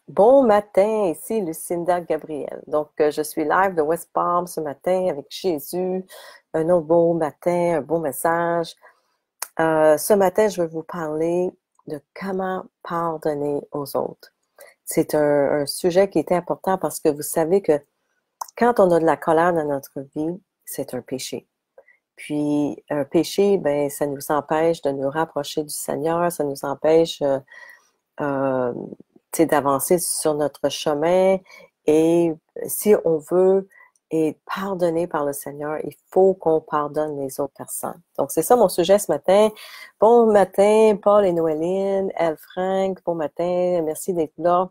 Bon matin, ici Lucinda Gabriel. Je suis live de West Palm ce matin avec Jésus. Un autre beau matin, un beau message. Ce matin, je vais vous parler de comment pardonner aux autres. C'est un sujet qui est important parce que vous savez que quand on a de la colère dans notre vie, c'est un péché. Puis, un péché, ben, ça nous empêche de nous rapprocher du Seigneur, ça nous empêche euh, d'avancer sur notre chemin. Et si on veut être pardonné par le Seigneur, il faut qu'on pardonne les autres personnes. Donc, c'est ça mon sujet ce matin. Bon matin, Paul et Noéline, Elle Frank, bon matin, merci d'être là.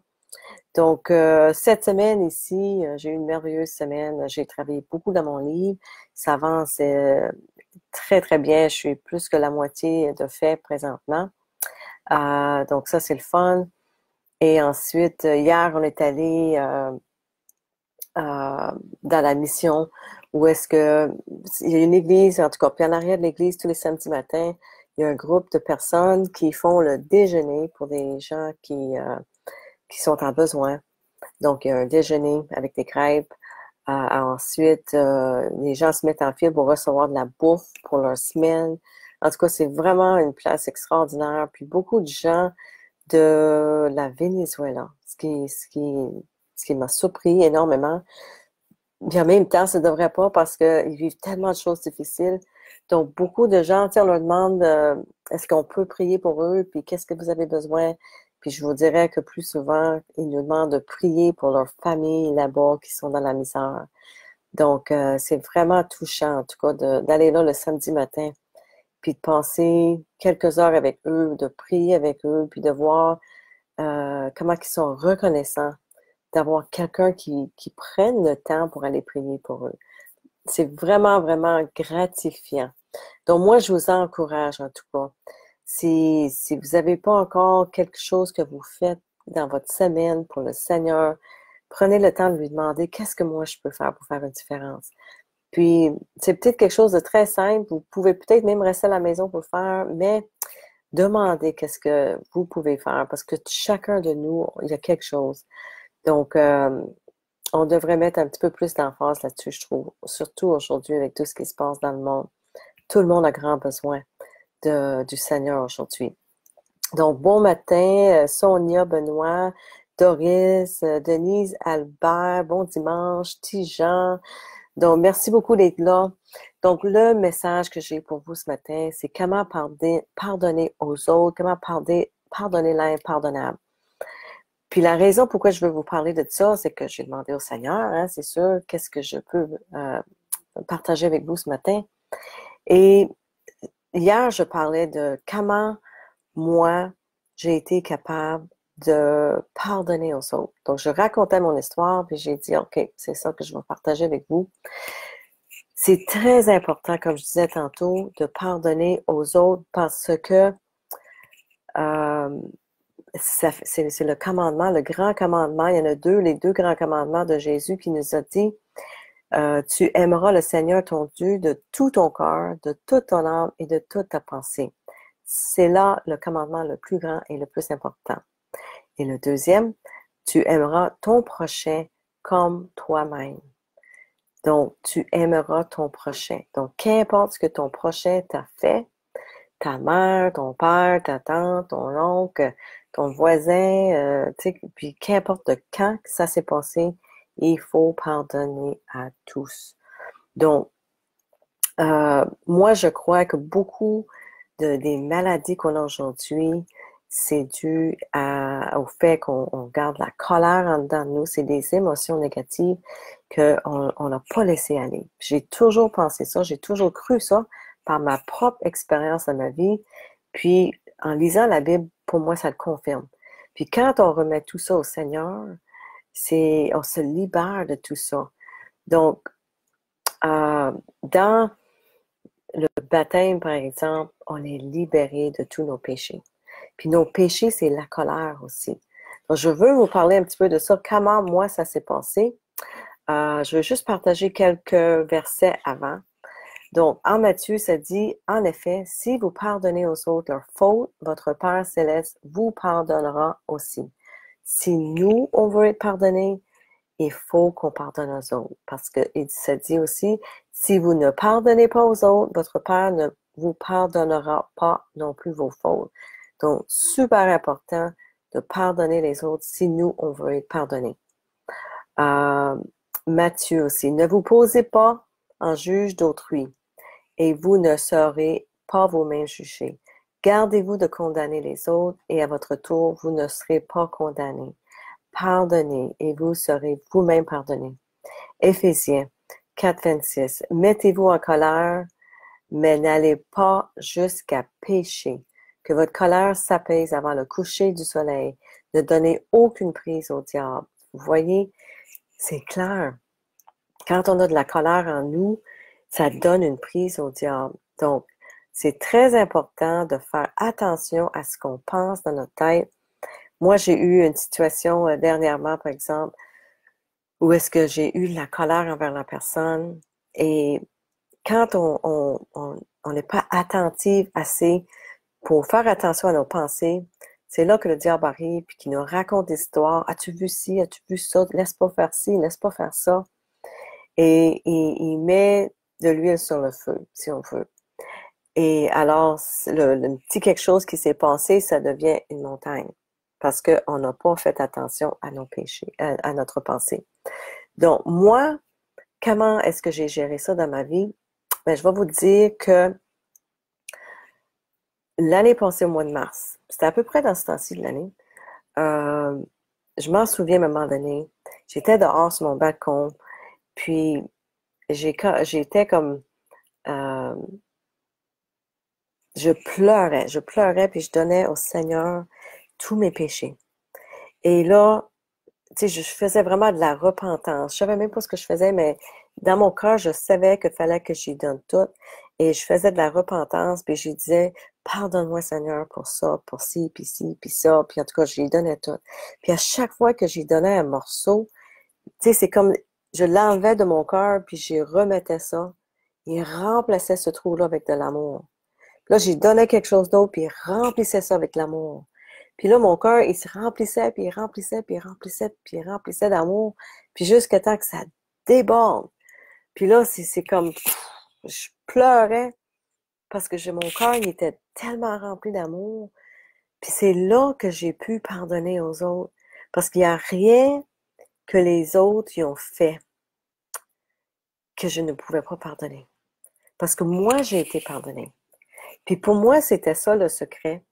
Cette semaine ici, j'ai eu une merveilleuse semaine. J'ai travaillé beaucoup dans mon livre. Ça avance très, très bien. Je suis plus que la moitié de fait présentement. Donc, ça, c'est le fun. Et ensuite, hier, on est allé dans la mission où est-ce que il y a une église, en tout cas, puis en arrière de l'église, tous les samedis matins, il y a un groupe de personnes qui font le déjeuner pour des gens qui sont en besoin. Donc, il y a un déjeuner avec des crêpes. Ensuite, les gens se mettent en file pour recevoir de la bouffe pour leur semaine. En tout cas, c'est vraiment une place extraordinaire. Puis beaucoup de gens de la Venezuela, ce qui m'a surpris énormément. Puis en même temps, ça ne devrait pas parce qu'ils vivent tellement de choses difficiles. Donc, beaucoup de gens, tu sais, on leur demande est-ce qu'on peut prier pour eux, puis qu'est-ce que vous avez besoin? Puis je vous dirais que plus souvent, ils nous demandent de prier pour leurs familles là-bas qui sont dans la misère. Donc, c'est vraiment touchant, en tout cas, d'aller là le samedi matin, puis de passer quelques heures avec eux, de prier avec eux, puis de voir comment ils sont reconnaissants d'avoir quelqu'un qui prenne le temps pour aller prier pour eux. C'est vraiment, vraiment gratifiant. Donc, moi, je vous encourage, en tout cas. Si vous n'avez pas encore quelque chose que vous faites dans votre semaine pour le Seigneur, prenez le temps de lui demander qu'est-ce que moi je peux faire pour faire une différence. Puis, c'est peut-être quelque chose de très simple. Vous pouvez peut-être même rester à la maison pour le faire, mais demandez qu'est-ce que vous pouvez faire parce que chacun de nous, il y a quelque chose. Donc, on devrait mettre un petit peu plus d'emphase là-dessus, je trouve, surtout aujourd'hui avec tout ce qui se passe dans le monde. Tout le monde a grand besoin du Seigneur aujourd'hui. Donc, bon matin, Sonia, Benoît, Doris, Denise, Albert, bon dimanche, Tijan. Donc, merci beaucoup d'être là. Donc, le message que j'ai pour vous ce matin, c'est comment pardonner aux autres, comment pardonner l'impardonnable. Puis la raison pourquoi je veux vous parler de ça, c'est que j'ai demandé au Seigneur, hein, c'est sûr, qu'est-ce que je peux partager avec vous ce matin. Et hier, je parlais de comment moi, j'ai été capable de pardonner aux autres. Donc, je racontais mon histoire, puis j'ai dit, OK, c'est ça que je vais partager avec vous. C'est très important, comme je disais tantôt, de pardonner aux autres parce que euh, c'est le commandement, le grand commandement. Il y en a deux, les deux grands commandements de Jésus qui nous a dit, tu aimeras le Seigneur ton Dieu de tout ton cœur, de toute ton âme et de toute ta pensée. C'est là le commandement le plus grand et le plus important. Et le deuxième, tu aimeras ton prochain comme toi-même. Donc, tu aimeras ton prochain. Donc, qu'importe ce que ton prochain t'a fait, ta mère, ton père, ta tante, ton oncle, ton voisin, tu sais, puis qu'importe quand ça s'est passé, il faut pardonner à tous. Donc, moi, je crois que beaucoup des maladies qu'on a aujourd'hui, c'est dû au fait qu'on garde la colère en dedans de nous. C'est des émotions négatives qu'on n'a pas laissé aller. J'ai toujours pensé ça, j'ai toujours cru ça par ma propre expérience dans ma vie. Puis, en lisant la Bible, pour moi, ça le confirme. Puis, quand on remet tout ça au Seigneur, on se libère de tout ça. Donc, dans le baptême, par exemple, on est libéré de tous nos péchés. Puis nos péchés, c'est la colère aussi. Donc, je veux vous parler un petit peu de ça, comment moi ça s'est passé. Je veux juste partager quelques versets avant. Donc, en Matthieu, ça dit, en effet, si vous pardonnez aux autres leurs fautes, votre Père céleste vous pardonnera aussi. Si nous, on veut être pardonnés, il faut qu'on pardonne aux autres. Parce que ça dit aussi, si vous ne pardonnez pas aux autres, votre Père ne vous pardonnera pas non plus vos fautes. Donc, super important de pardonner les autres si nous, on veut être pardonnés. Matthieu aussi, ne vous posez pas en juge d'autrui et vous ne serez pas vous-même jugés. Gardez-vous de condamner les autres et à votre tour, vous ne serez pas condamnés. Pardonnez et vous serez vous-même pardonnés. Éphésiens 4, 26. Mettez-vous en colère, mais n'allez pas jusqu'à pécher. Que votre colère s'apaise avant le coucher du soleil. Ne donnez aucune prise au diable. Vous voyez, c'est clair. Quand on a de la colère en nous, ça donne une prise au diable. Donc, c'est très important de faire attention à ce qu'on pense dans notre tête. Moi, j'ai eu une situation dernièrement, par exemple, où est-ce que j'ai eu de la colère envers la personne. Et quand on n'est pas attentive assez pour faire attention à nos pensées, c'est là que le diable arrive et qu'il nous raconte des histoires. As-tu vu ci? As-tu vu ça? Laisse pas faire ci, laisse pas faire ça. Et il met de l'huile sur le feu, si on veut. Et alors, le petit quelque chose qui s'est passé, ça devient une montagne. Parce qu'on n'a pas fait attention à nos péchés, à notre pensée. Donc, moi, comment est-ce que j'ai géré ça dans ma vie? Ben, je vais vous dire que l'année passée, au mois de mars, c'était à peu près dans ce temps-ci de l'année, je m'en souviens à un moment donné, j'étais dehors sur mon balcon, puis j'étais comme, euh, je pleurais, puis je donnais au Seigneur tous mes péchés. Et là, tu sais, je faisais vraiment de la repentance. Je savais même pas ce que je faisais, mais dans mon cœur, je savais qu'il fallait que j'y donne tout. Et je faisais de la repentance, puis je disais, pardonne-moi Seigneur pour ça, pour ci, puis ça. Puis en tout cas, j'y donnais tout. Puis à chaque fois que j'y donnais un morceau, tu sais, c'est comme, je l'enlevais de mon cœur, puis j'y remettais ça. Il remplaçait ce trou-là avec de l'amour. Là, j'y donnais quelque chose d'autre, puis il remplissait ça avec l'amour. Puis là, mon cœur, il se remplissait, puis il remplissait, puis il remplissait, puis il remplissait d'amour, puis jusqu'à temps que ça déborde. Puis là, c'est comme, je pleurais, parce que mon cœur, il était tellement rempli d'amour. Puis c'est là que j'ai pu pardonner aux autres, parce qu'il n'y a rien que les autres y ont fait que je ne pouvais pas pardonner. Parce que moi, j'ai été pardonnée. Puis pour moi, c'était ça le secret.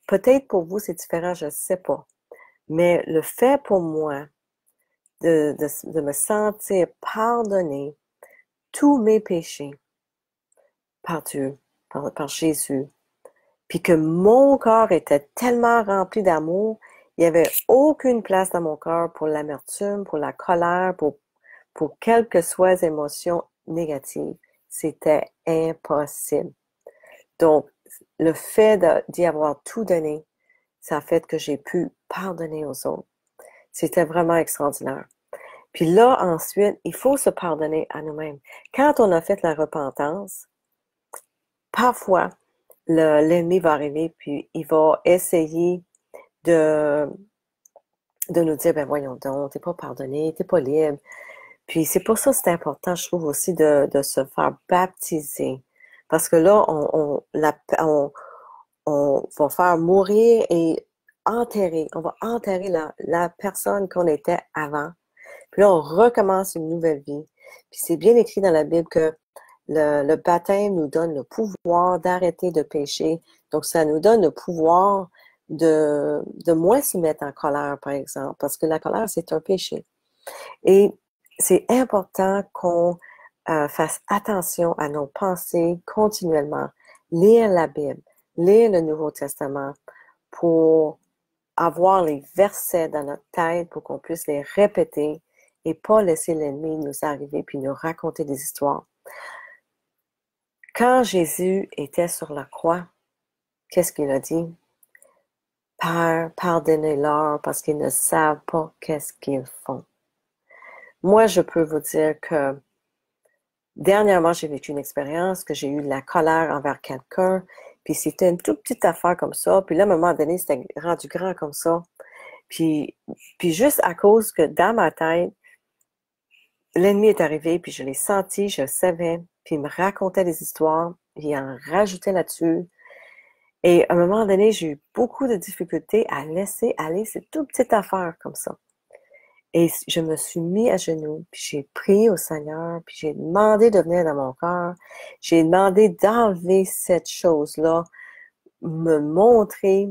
Peut-être pour vous, c'est différent, je ne sais pas. Mais le fait pour moi de me sentir pardonner tous mes péchés par Dieu, par Jésus, puis que mon corps était tellement rempli d'amour, il n'y avait aucune place dans mon corps pour l'amertume, pour la colère, pour quelles que soient les émotions négatives. C'était impossible. Donc, le fait d'y avoir tout donné, ça a fait que j'ai pu pardonner aux autres. C'était vraiment extraordinaire. Puis là, ensuite, il faut se pardonner à nous-mêmes. Quand on a fait la repentance, parfois, l'ennemi va arriver, puis il va essayer de nous dire, ben voyons donc, t'es pas pardonné, t'es pas libre. Puis c'est pour ça que c'est important, je trouve aussi, de se faire baptiser. Parce que là, on va faire mourir et enterrer. On va enterrer la personne qu'on était avant. Puis là, on recommence une nouvelle vie. Puis c'est bien écrit dans la Bible que le baptême nous donne le pouvoir d'arrêter de pécher. Donc, ça nous donne le pouvoir de moins se mettre en colère, par exemple, parce que la colère, c'est un péché. Et c'est important qu'on fasse attention à nos pensées continuellement. Lire la Bible, lire le Nouveau Testament pour avoir les versets dans notre tête pour qu'on puisse les répéter et pas laisser l'ennemi nous arriver puis nous raconter des histoires. Quand Jésus était sur la croix, qu'est-ce qu'il a dit? Père, pardonnez-leur parce qu'ils ne savent pas qu'est-ce qu'ils font. Moi, je peux vous dire que dernièrement, j'ai vécu une expérience que j'ai eu de la colère envers quelqu'un, puis c'était une toute petite affaire comme ça, puis là, à un moment donné, c'était rendu grand comme ça. Puis, puis juste à cause que dans ma tête, l'ennemi est arrivé, puis je l'ai senti, je le savais, puis il me racontait des histoires, puis il en rajoutait là-dessus. Et à un moment donné, j'ai eu beaucoup de difficultés à laisser aller ces toutes petites affaires comme ça. Et je me suis mis à genoux, puis j'ai prié au Seigneur, puis j'ai demandé de venir dans mon cœur. J'ai demandé d'enlever cette chose-là, me montrer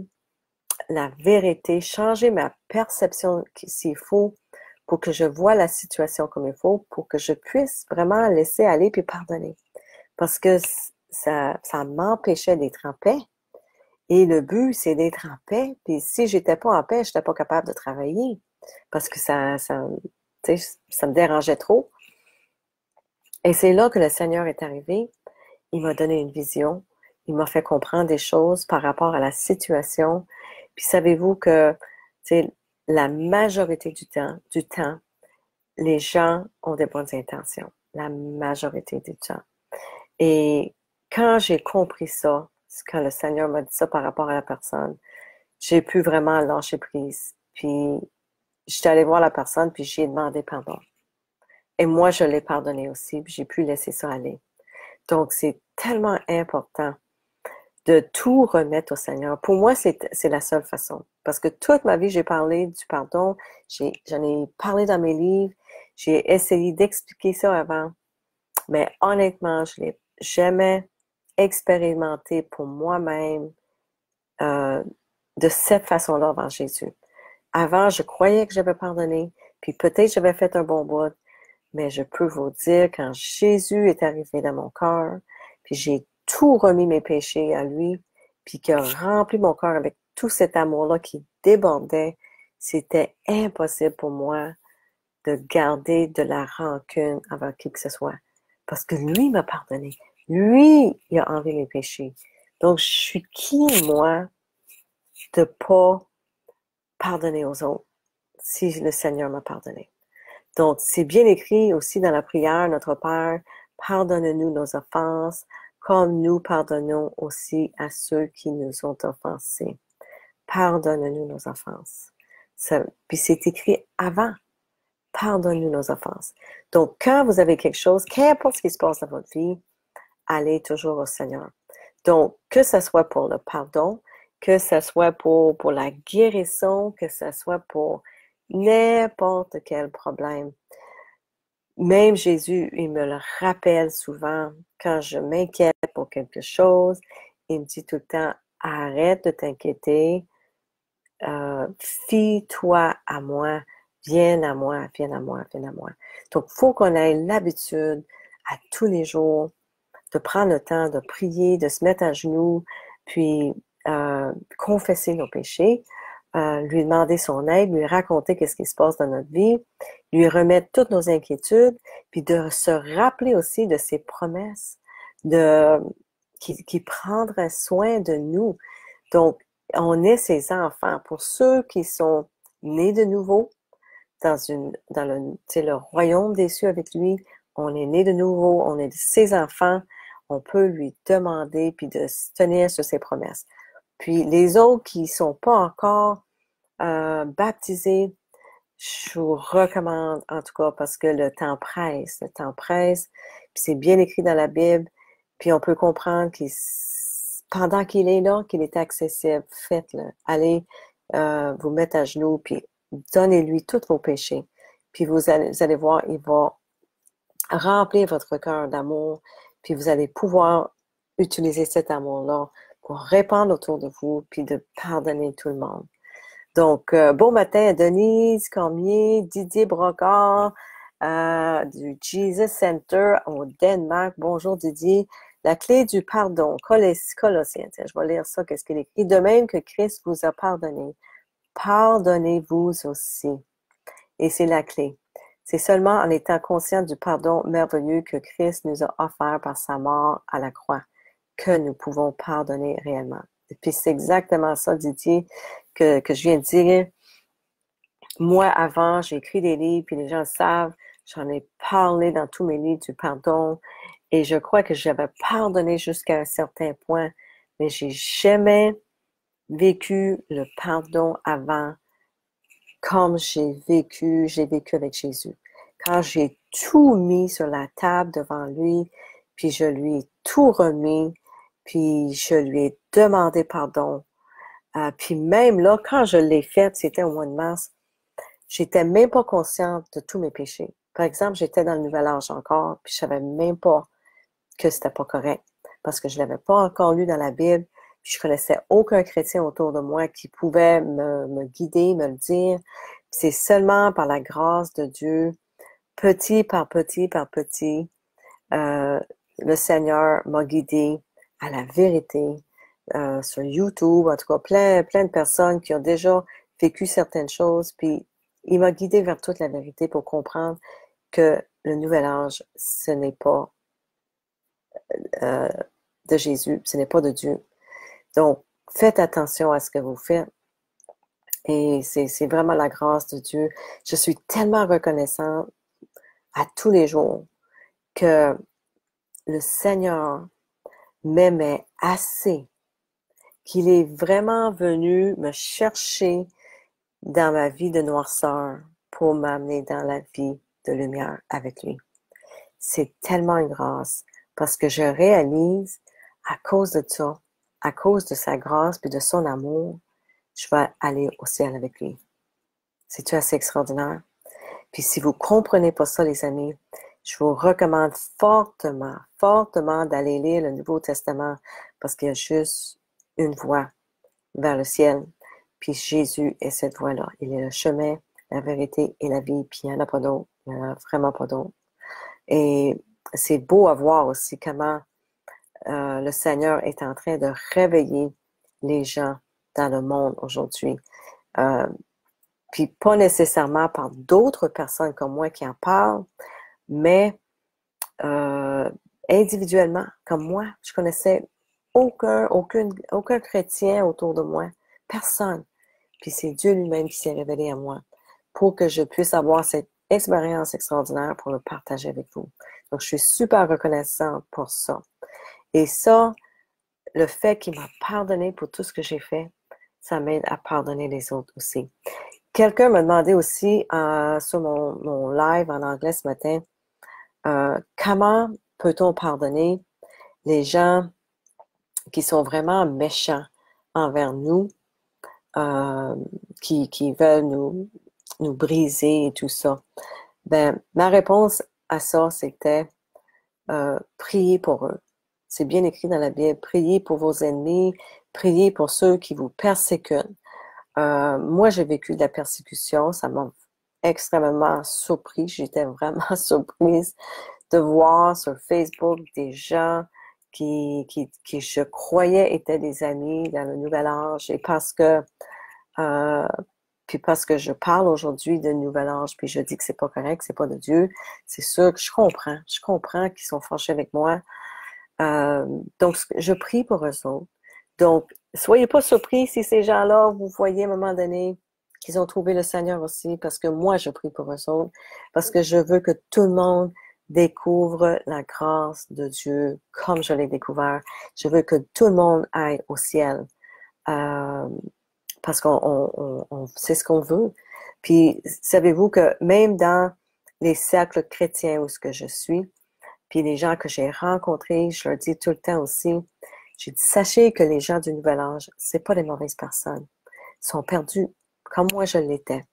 la vérité, changer ma perception s'il faut, pour que je voie la situation comme il faut, pour que je puisse vraiment laisser aller puis pardonner. Parce que ça m'empêchait d'être en paix. Et le but, c'est d'être en paix. Puis si j'étais pas en paix, je n'étais pas capable de travailler. Parce que ça me dérangeait trop. Et c'est là que le Seigneur est arrivé. Il m'a donné une vision. Il m'a fait comprendre des choses par rapport à la situation. Puis savez-vous que, la majorité du temps, les gens ont des bonnes intentions. La majorité du temps. Et quand j'ai compris ça, quand le Seigneur m'a dit ça par rapport à la personne, j'ai pu vraiment lâcher prise. Puis, j'étais allée voir la personne, puis j'ai demandé pardon. Et moi, je l'ai pardonné aussi, puis j'ai pu laisser ça aller. Donc, c'est tellement important de tout remettre au Seigneur. Pour moi, c'est la seule façon. Parce que toute ma vie, j'ai parlé du pardon, j'en ai parlé dans mes livres, j'ai essayé d'expliquer ça avant, mais honnêtement, je l'ai jamais expérimenté pour moi-même de cette façon-là avant Jésus. Avant, je croyais que j'avais pardonné, puis peut-être j'avais fait un bon bout, mais je peux vous dire, quand Jésus est arrivé dans mon cœur, puis j'ai tout remis mes péchés à lui, puis qu'il a rempli mon cœur avec tout cet amour-là qui débordait, c'était impossible pour moi de garder de la rancune envers qui que ce soit. Parce que lui m'a pardonné. Lui, il a enlevé mes péchés. Donc, je suis qui, moi, de pas pardonner aux autres si le Seigneur m'a pardonné? Donc, c'est bien écrit aussi dans la prière, notre Père, pardonne-nous nos offenses, comme nous pardonnons aussi à ceux qui nous ont offensés. Pardonne-nous nos offenses. Puis c'est écrit avant. Pardonne-nous nos offenses. Donc, quand vous avez quelque chose, qu'importe ce qui se passe dans votre vie, allez toujours au Seigneur. Donc, que ce soit pour le pardon, que ce soit pour la guérison, que ce soit pour n'importe quel problème. Même Jésus, il me le rappelle souvent quand je m'inquiète pour quelque chose. Il me dit tout le temps, arrête de t'inquiéter, fie-toi à moi, viens à moi, viens à moi, viens à moi. Donc, il faut qu'on ait l'habitude à tous les jours de prendre le temps de prier, de se mettre à genoux, puis confesser nos péchés, lui demander son aide, lui raconter qu'est-ce qui se passe dans notre vie, lui remettre toutes nos inquiétudes, puis de se rappeler aussi de ses promesses, qui prendrait soin de nous. Donc, on est ses enfants. Pour ceux qui sont nés de nouveau dans le royaume des cieux avec lui, on est né de nouveau, on est ses enfants, on peut lui demander puis de se tenir sur ses promesses. Puis les autres qui ne sont pas encore baptisés, je vous recommande en tout cas parce que le temps presse, puis c'est bien écrit dans la Bible, puis on peut comprendre qu'il pendant qu'il est là, qu'il est accessible, faites-le. Allez vous mettre à genoux, puis donnez-lui tous vos péchés. Puis vous allez voir, il va remplir votre cœur d'amour, puis vous allez pouvoir utiliser cet amour-là pour répandre autour de vous, puis de pardonner tout le monde. Donc, bon matin à Denise Cormier, Didier Brocard, du Jesus Center au Danemark. Bonjour Didier. La clé du pardon, Colossiens. Tiens, je vais lire ça, qu'est-ce qu'il écrit. De même que Christ vous a pardonné, pardonnez-vous aussi. Et c'est la clé. C'est seulement en étant conscient du pardon merveilleux que Christ nous a offert par sa mort à la croix que nous pouvons pardonner réellement. Et puis c'est exactement ça, Didier, que je viens de dire. Moi, avant, j'ai écrit des livres, puis les gens le savent, j'en ai parlé dans tous mes livres du pardon, et je crois que j'avais pardonné jusqu'à un certain point, mais j'ai jamais vécu le pardon avant comme j'ai vécu avec Jésus. Quand j'ai tout mis sur la table devant lui, puis je lui ai tout remis, puis je lui ai demandé pardon. Puis même là, quand je l'ai fait, c'était au mois de mars, j'étais même pas consciente de tous mes péchés. Par exemple, j'étais dans le nouvel âge encore, puis je savais même pas que c'était pas correct, parce que je l'avais pas encore lu dans la Bible, puis je connaissais aucun chrétien autour de moi qui pouvait me guider, me le dire. C'est seulement par la grâce de Dieu, petit par petit par petit, euh, le Seigneur m'a guidé à la vérité. Sur YouTube, en tout cas, plein de personnes qui ont déjà vécu certaines choses, puis il m'a guidé vers toute la vérité pour comprendre que le nouvel âge, ce n'est pas de Jésus, ce n'est pas de Dieu. Donc, faites attention à ce que vous faites. Et c'est vraiment la grâce de Dieu. Je suis tellement reconnaissante à tous les jours que le Seigneur m'aimait assez, qu'il est vraiment venu me chercher dans ma vie de noirceur pour m'amener dans la vie de lumière avec lui. C'est tellement une grâce parce que je réalise à cause de ça, à cause de sa grâce puis de son amour, je vais aller au ciel avec lui. C'est-tu assez extraordinaire? Puis si vous comprenez pas ça, les amis, je vous recommande fortement, fortement d'aller lire le Nouveau Testament parce qu'il y a juste une voie vers le ciel. Puis Jésus est cette voie-là. Il est le chemin, la vérité et la vie. Puis il n'y en a pas d'autre. Il n'y en a vraiment pas d'autre. Et c'est beau à voir aussi comment le Seigneur est en train de réveiller les gens dans le monde aujourd'hui. Puis pas nécessairement par d'autres personnes comme moi qui en parlent, mais individuellement, comme moi, je connaissais aucun chrétien autour de moi. Personne. Puis c'est Dieu lui-même qui s'est révélé à moi pour que je puisse avoir cette expérience extraordinaire pour le partager avec vous. Donc, je suis super reconnaissante pour ça. Et ça, le fait qu'il m'a pardonné pour tout ce que j'ai fait, ça m'aide à pardonner les autres aussi. Quelqu'un m'a demandé aussi sur mon live en anglais ce matin, comment peut-on pardonner les gens qui sont vraiment méchants envers nous, qui veulent nous briser et tout ça. Ben, ma réponse à ça, c'était priez pour eux. C'est bien écrit dans la Bible. Priez pour vos ennemis, priez pour ceux qui vous persécutent. Moi, j'ai vécu de la persécution. Ça m'a extrêmement surpris. J'étais vraiment surprise de voir sur Facebook des gens qui je croyais étaient des amis dans le nouvel âge. Et puis parce que je parle aujourd'hui de nouvel âge, puis je dis que c'est pas correct, c'est pas de Dieu, c'est sûr que je comprends qu'ils sont fâchés avec moi. Donc, je prie pour eux autres. Donc, soyez pas surpris si ces gens-là, vous voyez à un moment donné qu'ils ont trouvé le Seigneur aussi, parce que moi, je prie pour eux autres, parce que je veux que tout le monde découvre la grâce de Dieu comme je l'ai découvert. Je veux que tout le monde aille au ciel. Parce qu'on c'est ce qu'on veut. Puis, savez-vous que même dans les cercles chrétiens où ce que je suis, puis les gens que j'ai rencontrés, je leur dis tout le temps aussi, j'ai dit, sachez que les gens du Nouvel Âge, c'est pas des mauvaises personnes. Ils sont perdus, comme moi je l'étais.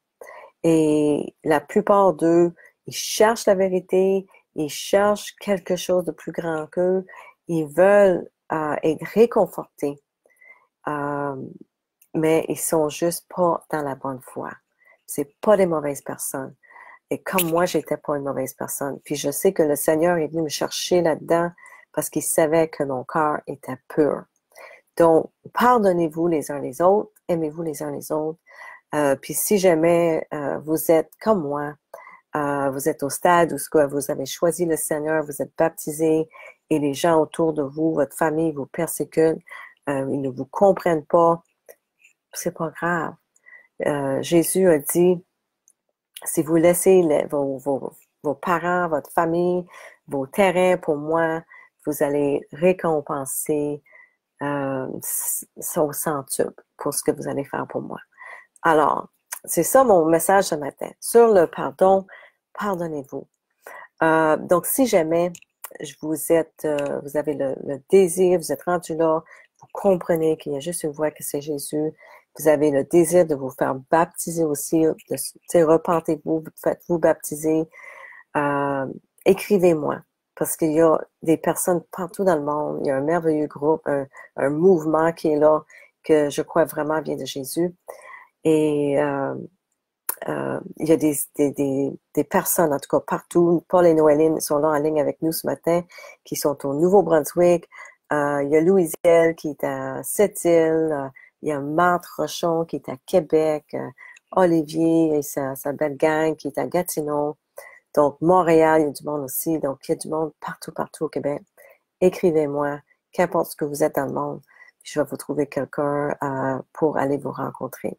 Et la plupart d'eux, ils cherchent la vérité, ils cherchent quelque chose de plus grand qu'eux, ils veulent être réconfortés. Mais ils sont juste pas dans la bonne voie. C'est pas des mauvaises personnes. Et comme moi, j'étais pas une mauvaise personne. Puis je sais que le Seigneur est venu me chercher là-dedans parce qu'il savait que mon cœur était pur. Donc, pardonnez-vous les uns les autres, aimez-vous les uns les autres. Puis si jamais vous êtes comme moi, vous êtes au stade où vous avez choisi le Seigneur, vous êtes baptisé et les gens autour de vous, votre famille vous persécutent, ils ne vous comprennent pas, c'est pas grave. Jésus a dit, si vous laissez vos parents, votre famille, vos terrains pour moi, vous allez récompenser ça au centuple pour ce que vous allez faire pour moi. Alors, c'est ça mon message ce matin. Sur le pardon, pardonnez-vous. Donc, si jamais vous avez le désir, vous êtes rendu là, vous comprenez qu'il y a juste une voie que c'est Jésus, vous avez le désir de vous faire baptiser aussi, repentez-vous, faites-vous baptiser, écrivez-moi, parce qu'il y a des personnes partout dans le monde, il y a un merveilleux groupe, un mouvement qui est là, que je crois vraiment vient de Jésus, et il y a des personnes, en tout cas partout. Paul et Noéline sont là en ligne avec nous ce matin, qui sont au Nouveau-Brunswick. Il y a Louisielle qui est à Sept-Îles. Il y a Marthe Rochon qui est à Québec. Olivier et sa belle gang qui est à Gatineau. Donc, Montréal, il y a du monde aussi. Donc, il y a du monde partout, partout au Québec. Écrivez-moi, qu'importe ce que vous êtes dans le monde. Je vais vous trouver quelqu'un pour aller vous rencontrer.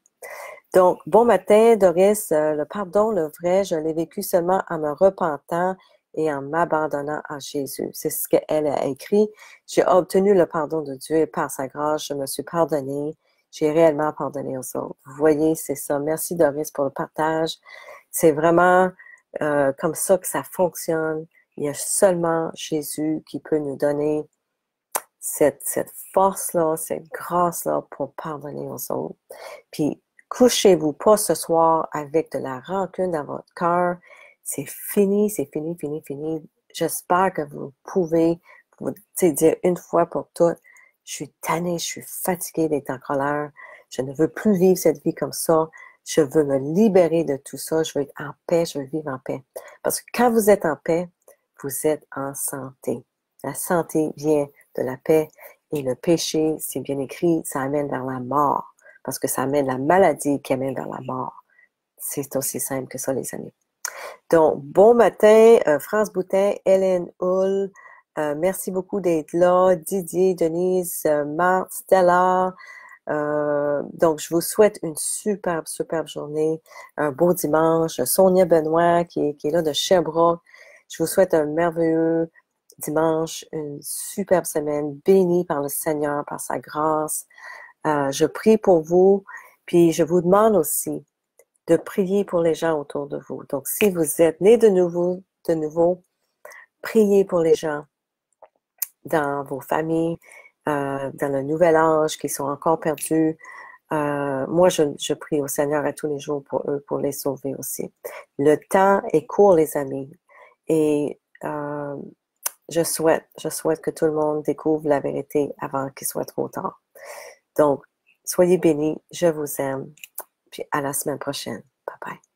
Donc, bon matin, Doris. Le pardon, le vrai, je l'ai vécu seulement en me repentant et en m'abandonnant à Jésus. C'est ce qu'elle a écrit. J'ai obtenu le pardon de Dieu et par sa grâce, je me suis pardonnée. J'ai réellement pardonné aux autres. Vous voyez, c'est ça. Merci, Doris, pour le partage. C'est vraiment comme ça que ça fonctionne. Il y a seulement Jésus qui peut nous donner cette force-là, cette grâce-là pour pardonner aux autres. Puis, couchez-vous pas ce soir avec de la rancune dans votre cœur. C'est fini, c'est fini, fini, fini. J'espère que vous pouvez vous dire une fois pour toutes, je suis tannée, je suis fatiguée d'être en colère. Je ne veux plus vivre cette vie comme ça. Je veux me libérer de tout ça. Je veux être en paix, je veux vivre en paix. Parce que quand vous êtes en paix, vous êtes en santé. La santé vient de la paix et le péché, c'est bien écrit, ça amène vers la mort. Parce que ça amène la maladie qui amène vers la mort. C'est aussi simple que ça, les amis. Donc, bon matin, France Boutin, Hélène Hull, merci beaucoup d'être là, Didier, Denise, Marthe, Stella. Donc, je vous souhaite une superbe, superbe journée, un beau dimanche. Sonia Benoît, qui est là de Sherbrooke. Je vous souhaite un merveilleux dimanche, une superbe semaine, bénie par le Seigneur, par sa grâce. Je prie pour vous, puis je vous demande aussi de prier pour les gens autour de vous. Donc, si vous êtes nés de nouveau, priez pour les gens dans vos familles, dans le nouvel âge, qui sont encore perdus. Moi, je prie au Seigneur à tous les jours pour eux, pour les sauver aussi. Le temps est court, les amis, et je souhaite que tout le monde découvre la vérité avant qu'il soit trop tard. Donc, soyez bénis, je vous aime, puis à la semaine prochaine. Bye bye.